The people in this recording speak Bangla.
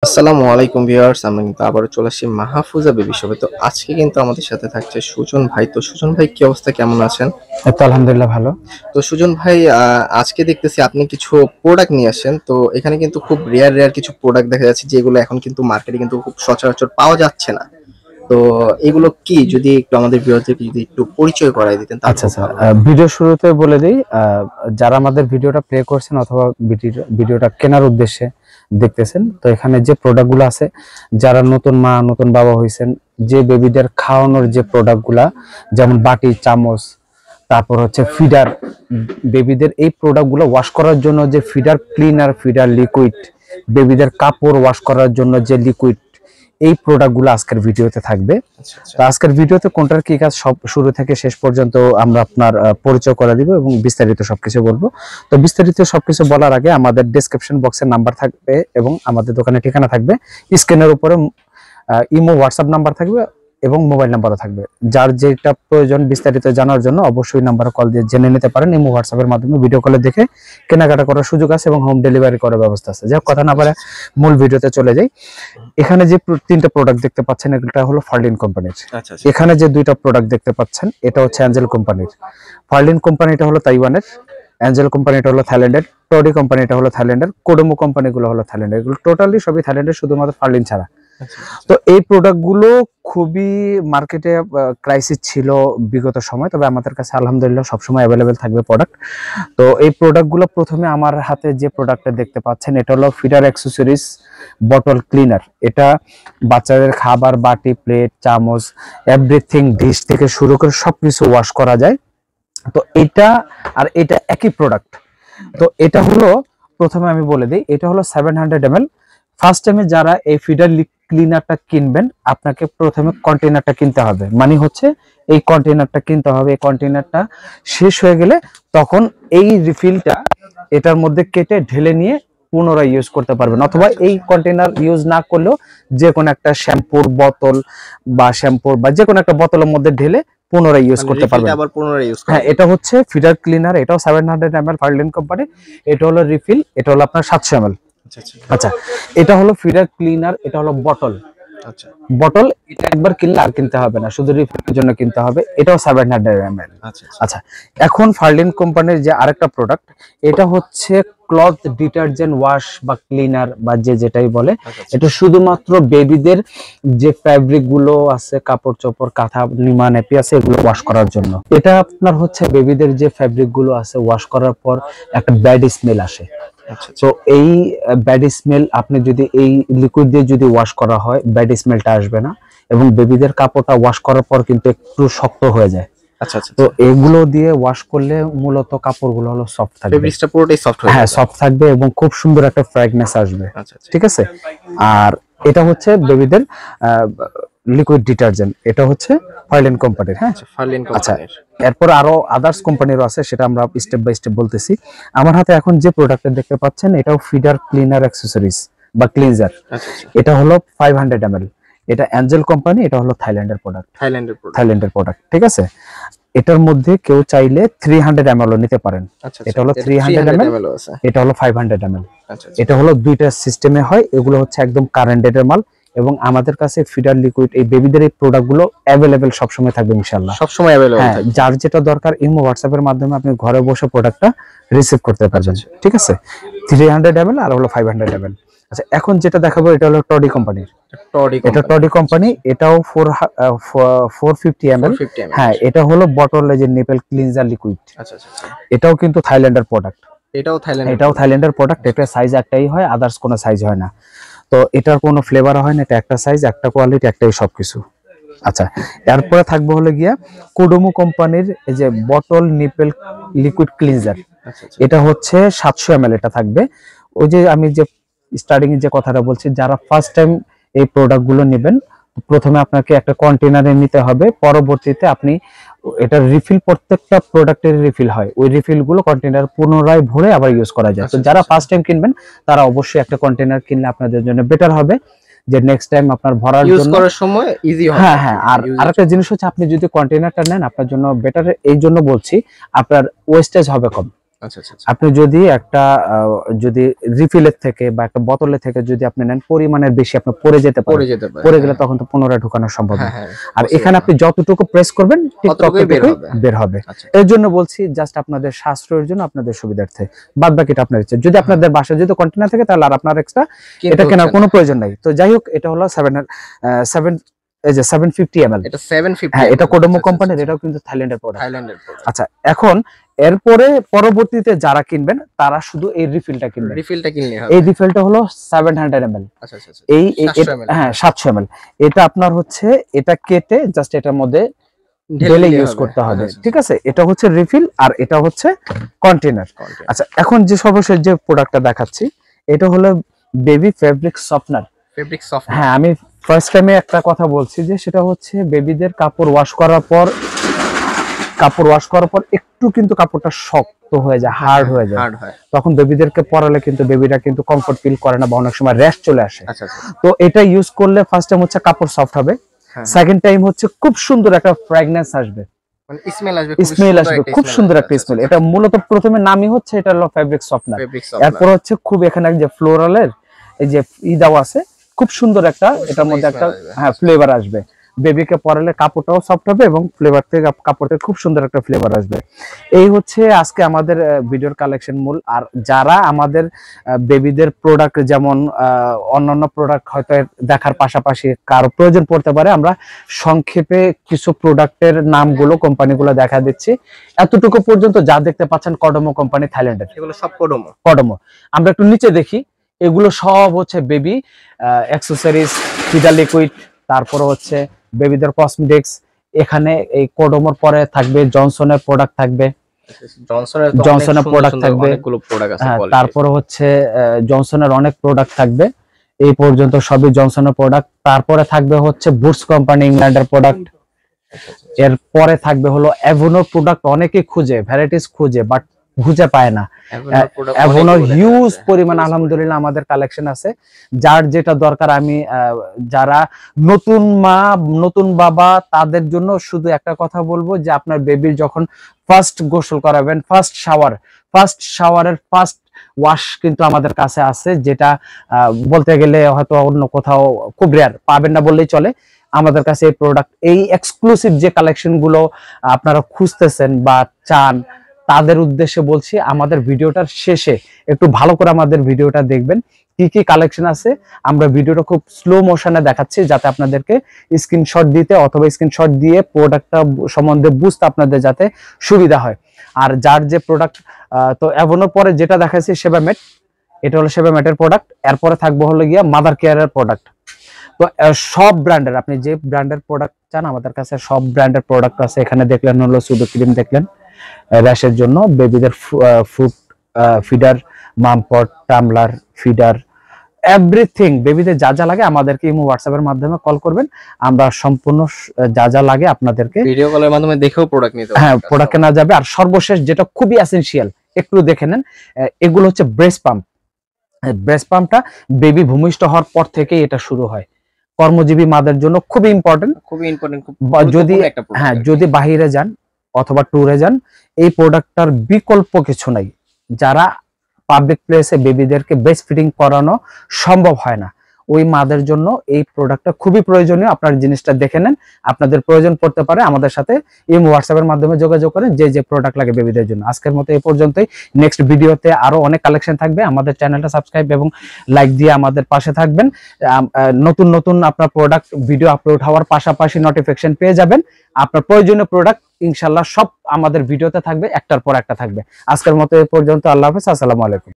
আসসালামু আলাইকুম ভিউয়ার্স, আমরা কিন্তু আবারও চলে আসছি মাহফুজা বেবি শপে। তো আজকে কিন্তু আমাদের সাথে থাকছে সুজন ভাই। তো সুজন ভাই, কি অবস্থা, কেমন আছেন? এই তো আলহামদুলিল্লাহ ভালো। তো সুজন ভাই, আজকে দেখতেছি আপনি কিছু প্রোডাক্ট নিয়ে আসেন। তো এখানে কিন্তু খুব রেয়ার রেয়ার কিছু প্রোডাক্ট দেখা যাচ্ছে, যেগুলো এখন কিন্তু মার্কেটে কিন্তু খুব সচরাচর পাওয়া যাচ্ছে না। তো এগুলো কি, যদি একটু আমাদের ভিউয়ারদেরকে যদি একটু পরিচয় করাই দিতেন তাহলে আচ্ছা খুব আচ্ছা, ভালো হতো। ভিডিও শুরুতে বলে দিই, যারা আমাদের ভিডিওটা প্লে করছেন অথবা ভিডিওটা কেনার উদ্দেশ্যে দেখতেছেন, তো এখানে যে প্রোডাক্টগুলো আছে, যারা নতুন মা নতুন বাবা হয়েছেন, যে বেবিদের খাওয়ানোর যে প্রোডাক্টগুলা, যেমন বাটি চামচ, তারপর হচ্ছে ফিডার, বেবিদের এই প্রোডাক্টগুলো ওয়াশ করার জন্য যে ফিডার ক্লিনার, ফিডার লিকুইড, বেবিদের কাপড় ওয়াশ করার জন্য যে লিকুইড, এই প্রোডাক্টগুলো আজকের ভিডিওতে থাকবে। আচ্ছা আচ্ছা। তো আজকের ভিডিওতে কোনটার কি কাজ সব শুরু থেকে শেষ পর্যন্ত আমরা আপনার পরিচয় করে দিব এবং বিস্তারিত সবকিছু বলবো। তো বিস্তারিত সবকিছু বলার আগে আমাদের ডেসক্রিপশন বক্সের নাম্বার থাকবে এবং আমাদের দোকানের ঠিকানা থাকবে। স্ক্রিনের উপরে ইমো হোয়াটসঅ্যাপ নাম্বার থাকবে এবং মোবাইল নাম্বারও থাকবে। যার যেটা প্রয়োজন বিস্তারিত জানার জন্য অবশ্যই নাম্বারে কল দিয়ে জেনে নিতে পারেন। ইমো হোয়াটসঅ্যাপের মাধ্যমে ভিডিও কলে দেখে কেনাকাটা করার সুযোগ আছে এবং হোম ডেলিভারি করার ব্যবস্থা আছে। যাই হোক, কথা না বলে মূল ভিডিওতে চলে যাই। এখানে যে তিনটা প্রোডাক্ট দেখতে পাচ্ছেন, এটা হলো ফার্লিন কোম্পানির। আচ্ছা আচ্ছা। এখানে যে দুইটা প্রোডাক্ট দেখতে পাচ্ছেন, এটা হচ্ছে অ্যাঞ্জেল কোম্পানির। ফার্লিন কোম্পানিটা হলো তাইওয়ানের, অ্যাঞ্জেল কোম্পানিটা হলো থাইল্যান্ডের, টডি কোম্পানিটা হলো থাইল্যান্ডের, কোডোমো কোম্পানিগুলো হলো থাইল্যান্ডের। এগুলো টোটালি সবই থাইল্যান্ডের, শুধুমাত্র ফার্লিন ছাড়া। আচ্ছা আচ্ছা। তো এই প্রোডাক্টগুলো খুবই মার্কেটে ক্রাইসিস ছিল বিগত সময়, তবে আমাদের কাছে আলহামদুলিল্লাহ সবসময় অ্যাভেলেবেল থাকবে প্রোডাক্ট। তো এই প্রোডাক্টগুলো প্রথমে আমার হাতে যে প্রোডাক্টটা দেখতে পাচ্ছেন, এটা হলো ফিডার অ্যাক্সেসরিজ বটল ক্লিনার। এটা বাচ্চাদের খাবার, বাটি, প্লেট, চামচ, এভরিথিং, ডিশ থেকে শুরু করে সবকিছু ওয়াশ করা যায়। তো এটা আর এটা একই প্রোডাক্ট। তো এটা হলো, প্রথমে আমি বলে দিই, এটা হলো 700 ml। ফার্স্ট টাইমে যারা এই ফিডার ক্লিনারটা কিনবেন, আপনাকে প্রথমে কন্টেনারটা কিনতে হবে। মানে হচ্ছে এই কন্টেনারটা কিনতে হবে। এই কন্টেনারটা শেষ হয়ে গেলে তখন এই রিফিলটা এটার মধ্যে কেটে ঢেলে নিয়ে পুনরায় ইউজ করতে পারবেন, অথবা এই কন্টেনার ইউজ না করলেও যে কোনো একটা শ্যাম্পুর বোতল বা যে কোনো একটা বোতলের মধ্যে ঢেলে পুনরায় ইউজ করতে পারবেন। আবার পুনরায় ইউজ করা হ্যাঁ, এটা হচ্ছে ফিডার ক্লিনার। এটাও 700 ml ফার্লিন কোম্পানি। এটা হলো রিফিল, এটা হলো আপনার 700 ml। আচ্ছা আচ্ছা। আচ্ছা, এটা হলো ফিডার ক্লিনার, এটা হলো বটল। আচ্ছা বটল এটা একবার কিনলে আর কিনতে হবে না, শুধু রিফিলের জন্য কিনতে হবে। এটাও 700 ml। আচ্ছা। আচ্ছা, এখন ফার্লিন কোম্পানির যে আরেকটা প্রোডাক্ট, এটা হচ্ছে ক্লথ ডিটারজেন্ট ওয়াশ বা ক্লিনার বা যেটাই বলে। এটা শুধুমাত্র বেবিদের যে ফ্যাব্রিক গুলো আছে, কাপড় চোপড়, কাঁথা, নিমা, নেপি আছে, এগুলো ওয়াশ করার জন্য। এটা আপনার হচ্ছে বেবিদের যে ফ্যাব্রিক গুলো আছে, ওয়াশ করার পর একটা ব্যাড স্মেল আসে। তো এই ব্যাড স্মেল, আপনি যদি এই লিকুইড দিয়ে যদি ওয়াশ করা হয়, ব্যাড স্মেলটা আসবে না এবং বেবিদের কাপড়টা ওয়াশ করার পর কিন্তু একটু শক্ত হয়ে যায়। আচ্ছা আচ্ছা। তো এগুলো দিয়ে ওয়াশ করলে মূলত কাপড়গুলো হলো সফট থাকবে, ফেব্রিক্সটা পুরোটাই সফট হয়ে হ্যাঁ যাবে। সফট থাকবে এবং খুব সুন্দর একটা ফ্র্যাগনেন্স আসবে। আচ্ছা আচ্ছা। ঠিক আছে। আর এটা হচ্ছে বেবিদের লিকুইড ডিটারজেন্ট, এটা হচ্ছে ফার্লিন কোম্পানির। হ্যাঁ, ফার্লিন আচ্ছা, কোম্পানির। এরপর আরো আদার্স কোম্পানিরও আছে, সেটা আমরা স্টেপ বাই স্টেপ বলতেছি। আমার হাতে এখন যে প্রোডাক্টটা দেখতে পাচ্ছেন, এটাও ফিডার ক্লিনার অ্যাক্সেসরিজ বা ক্লিনজার। আচ্ছা আচ্ছা। এটা হলো 500 ml। এটা অ্যাঞ্জেল কোম্পানি, এটা হলো থাইল্যান্ডের প্রোডাক্ট। থাইল্যান্ডের প্রোডাক্ট, ঠিক আছে। এটার মধ্যে কেউ চাইলে 300 ml নিতে পারেন। আচ্ছা, এটা হলো 300 ml, আছে। এটা হলো 500 ml। আচ্ছা আচ্ছা। এটা হলো দুইটা সিস্টেমে হয়। এগুলো হচ্ছে একদম কারেন্ট ডেটের মাল এবং আমাদের কাছে ফিডার লিকুইড, এই বেবিদের এই প্রোডাক্টগুলো অ্যাভেলেবেল সবসময় থাকবে ইনশাআল্লাহ। সবসময় অ্যাভেলেবল হ্যাঁ, থাকবে। যার যেটা দরকার ইমো হোয়াটসঅ্যাপের মাধ্যমে আপনি ঘরে বসে প্রোডাক্টটা রিসিভ করতে পারবেন। ঠিক আছে। 300 ml আর হলো 500 ml। আচ্ছা, এখন যেটা দেখাবো এটা হলো টডি কোম্পানির। এটা টডি কোম্পানি, এটাও 450 ml। হ্যাঁ, এটা হলো বটলে যে নেপেল ক্লিনজার লিকুইড। আচ্ছা আচ্ছা। এটাও কিন্তু থাইল্যান্ডের প্রোডাক্ট। এটাও থাইল্যান্ডের প্রোডাক্ট। এটা সাইজ একটাই হয়, আদার্স কোনো সাইজ হয় না। তো এটার কোনো ফ্লেভার হয় না, এটা একটা সাইজ, একটা কোয়ালিটি, একটাই সবকিছু। আচ্ছা, এরপরে থাকবে হলো গিয়া কোডোমো কোম্পানির এই যে বটল নিপেল লিকুইড ক্লিনজার। এটা হচ্ছে 700 ml। এটা থাকবে, ওই যে আমি যে স্টার্টিং এ যে কথাটা বলছি, যারা ফার্স্ট টাইম এই প্রোডাক্ট গুলো নেবেন, প্রথমে আপনাকে একটা কন্টেনারে নিতে হবে, পরবর্তীতে আপনি এটা রিফিল, প্রত্যেকটা প্রোডাক্টের রিফিল হয়, ওই রিফিল গুলো কন্টেনার পুনরায় ভরে আবার ইউজ করা যায়। তো যারা ফার্স্ট টাইম কিনবেন তারা অবশ্যই একটা কন্টেনার কিনলে আপনাদের জন্য বেটার হবে, যে নেক্সট টাইম আপনার ভরার জন্য, ইউজ করার সময় ইজি হবে। হ্যাঁ হ্যাঁ, আর আরেকটা জিনিস হচ্ছে, আপনি যদি কন্টেনারটা নেন আপনার জন্য বেটার, এই জন্য বলছি, আপনার ওয়েস্টেজ হবে কম। আচ্ছা আচ্ছা আপনি যদি একটা যদি রিফিলের থেকে বা একটা বোতলের থেকে যদি আপনি নেন পরিমাণের বেশি আপনি পড়ে যেতে পারে, পড়ে গেলে তখন তো পুনরায় ঢোকানো সম্ভব না। আর এখানে আপনি যতটুকু প্রেস করবেন ঠিক ততটুকুই বের হবে। এর জন্য বলছি জাস্ট আপনাদের সাশ্রয়ের জন্য, আপনাদের সুবিধার্থে, বাদ বাকিটা আপনার ইচ্ছা। যদি আপনাদের বাসায় যদি কন্টেনার থাকে তাহলে আর আপনার এক্সট্রা এটা কেনার কোনো প্রয়োজন নাই। তো যাই হোক, এটা হলো 750 ml, এটা 750, হ্যাঁ এটা কোডোমো কোম্পানির, এটাও কিন্তু থাইল্যান্ডের প্রোডাক্ট। আচ্ছা, এখন এরপরে পরবর্তীতে যারা কিনবেন তারা শুধু এই রিফিলটা কিনবেন। এই রিফিলটা হলো 700 ml। আচ্ছা আচ্ছা, এই হ্যাঁ 700 ml। এটা আপনার হচ্ছে এটা কেটে জাস্ট এটার মধ্যে ঢেলে ইউজ করতে হবে, ঠিক আছে? এটা হচ্ছে রিফিল আর এটা হচ্ছে কন্টেনার। আচ্ছা, এখন যে সর্বশেষ যে প্রোডাক্টটা দেখাচ্ছি এটা হলো বেবি ফেব্রিক সফটনার। হ্যাঁ, আমি ফার্স্ট টাইমে একটা কথা বলছি যে সেটা হচ্ছে বেবিদের কাপড় ওয়াশ করার পর একটু কিন্তু কাপড়টা শক্ত হয়ে যায়, হার্ড হয়ে যায়, তখন বেবিদেরকে পরালে কিন্তু বেবিরা কিন্তু কমফর্ট ফিল করে না বা অনেক সময় র্যাশ চলে আসে। তো এটা ইউজ করলে ফার্স্ট টাইম হচ্ছে কাপড় সফট হবে, সেকেন্ড টাইম হচ্ছে খুব সুন্দর একটা ফ্র্যাগনেন্স আসবে, মানে স্মেল আসবে, খুব সুন্দর একটা স্মেল। এটা মূলত প্রথমে নামই হচ্ছে এটা হলো ফেব্রিক সফটনার। এরপর হচ্ছে খুব এখানে যে ফ্লোরালের এই যে দেওয়া আছে, খুব সুন্দর একটা এটার মধ্যে একটা হ্যাঁ ফ্লেভার আসবে। বেবিকে পরালে কাপড়টাও সফট হবে এবং ফ্লেভার থেকে কাপড়তে খুব সুন্দর একটা ফ্লেভার আসবে। এই হচ্ছে আজকে আমাদের ভিডিওর কালেকশন মূল। আর যারা আমাদের বেবিদের প্রোডাক্ট যেমন অন্যান্য প্রোডাক্ট হয়তো দেখার পাশাপাশি কারো প্রয়োজন পড়তে পারে, আমরা সংক্ষেপে কিছু প্রোডাক্টের নামগুলো কোম্পানিগুলো দেখা দিচ্ছি। এতটুকু পর্যন্ত যা দেখতে পাচ্ছেন কোডোমো কোম্পানি, থাইল্যান্ডের, এগুলো সব কোডোমো। আমরা একটু নিচে দেখি, এগুলো সব হচ্ছে বেবি অ্যাক্সেসরিজ, ফিডার লিকুইড, তারপর হচ্ছে বেবিদের কসমেটিক্স। এখানে এই কোডোমোর পরে থাকবে জনসনের প্রোডাক্ট থাকবে, জনসনের প্রোডাক্ট থাকবে, তারপর হচ্ছে জনসনের অনেক প্রোডাক্ট থাকবে। এই পর্যন্ত সবই জনসনের প্রোডাক্ট। তারপরে থাকবে হচ্ছে বুটস কোম্পানি, ইংল্যান্ডের প্রোডাক্ট। এরপরে থাকবে হলো অ্যাভোনোর প্রোডাক্ট, অনেকে খুঁজে, ভ্যারাইটিস খুঁজে বাট খুঁজে পায় না। অ্যাভোনোর হিউজ পরিমাণ আলহামদুলিল্লাহ আমাদের কালেকশন আছে। যার যেটা দরকার, আমি যারা নতুন মা নতুন বাবা তাদের জন্য শুধু একটা কথা বলবো যে আপনার বেবির যখন ফার্স্ট গোসল করাবেন, ফার্স্ট শাওয়ারের ফার্স্ট ওয়াশ কিন্তু আমাদের কাছে আছে, যেটা বলতে গেলে হয়তো অন্য কোথাও খুব রেয়ার, পাবেন না বললেই চলে। আমাদের কাছে এই প্রোডাক্ট, এই এক্সক্লুসিভ যে কালেকশন গুলো আপনারা খুঁজতেছেন বা চান, তাদের উদ্দেশ্যে বলছি আমাদের ভিডিওটার শেষে একটু ভালো করে আমাদের ভিডিওটা দেখবেন, কি কি কালেকশন আছে। আমরা ভিডিওটা খুব স্লো মোশনে দেখাচ্ছি যাতে আপনাদেরকে স্ক্রিনশট দিতে অথবা স্ক্রিনশট দিয়ে প্রোডাক্টটা সম্বন্ধে বুঝতে আপনাদের যাতে সুবিধা হয়। আর যার যে প্রোডাক্ট, তো অ্যাভোনোর পরে যেটা দেখাচ্ছি সেবামেট, এটা হলো সেবামেটের প্রোডাক্ট। এরপরে থাকবো হলো গিয়া মাদার কেয়ারের প্রোডাক্ট। তো সব ব্র্যান্ডের, আপনি যে ব্র্যান্ডের প্রোডাক্ট চান আমাদের কাছে সব ব্র্যান্ডের প্রোডাক্ট আছে। এখানে দেখলেন হলো সুডো ক্রিম, দেখলেন র্যাশের জন্য, বেবিদের ফুড ফিডার, মামপট, টামলার, ফিডার, এভরিথিং বেবিদের যা যা লাগে আমাদেরকে ইমো হোয়াটসঅ্যাপের মাধ্যমে কল করবেন, আমরা সম্পূর্ণ যা যা লাগে আপনাদেরকে ভিডিও কলের মাধ্যমে দেখেও প্রোডাক্ট নিতে হ্যাঁ প্রোডাক্ট কেনা যাবে। আর সর্বশেষ যেটা খুবই এসেনশিয়াল, একটু দেখে নেন, এগুলো হচ্ছে ব্রেস্ট পাম্প। ব্রেস্ট পাম্পটা বেবি ভূমিষ্ঠ হওয়ার পর থেকে এটা শুরু হয়, কর্মজীবী মাদের জন্য খুবই ইম্পর্টেন্ট। যদি হ্যাঁ যদি বাহিরে যান অথবা ট্যুরে যান, এই প্রোডাক্টটার বিকল্প কিছু নাই। যারা পাবলিক প্লেসে বেবিদেরকে ব্রেস্ট ফিডিং করানো সম্ভব হয় না, ওই মাদের জন্য এই প্রোডাক্টটা খুবই প্রয়োজনীয়। আপনার জিনিসটা দেখে নেন, আপনাদের প্রয়োজন পড়তে পারে আমাদের সাথে ইমো হোয়াটসঅ্যাপের মাধ্যমে যোগাযোগ করেন যে যে প্রোডাক্ট লাগে বেবিদের জন্য। আজকের মতো এই পর্যন্তই, নেক্সট ভিডিওতে আরো অনেক কালেকশন থাকবে। আমাদের চ্যানেলটা সাবস্ক্রাইব এবং লাইক দিয়ে আমাদের পাশে থাকবেন। নতুন নতুন আপনার প্রোডাক্ট ভিডিও আপলোড হওয়ার পাশাপাশি নোটিফিকেশন পেয়ে যাবেন। আপনার প্রয়োজনীয় প্রোডাক্ট ইনশাআল্লাহ সব আমাদের ভিডিওতে থাকবে, একটার পর একটা থাকবে। আজকের মতো এই পর্যন্ত, আল্লাহ হাফেজ, আসসালামু আলাইকুম।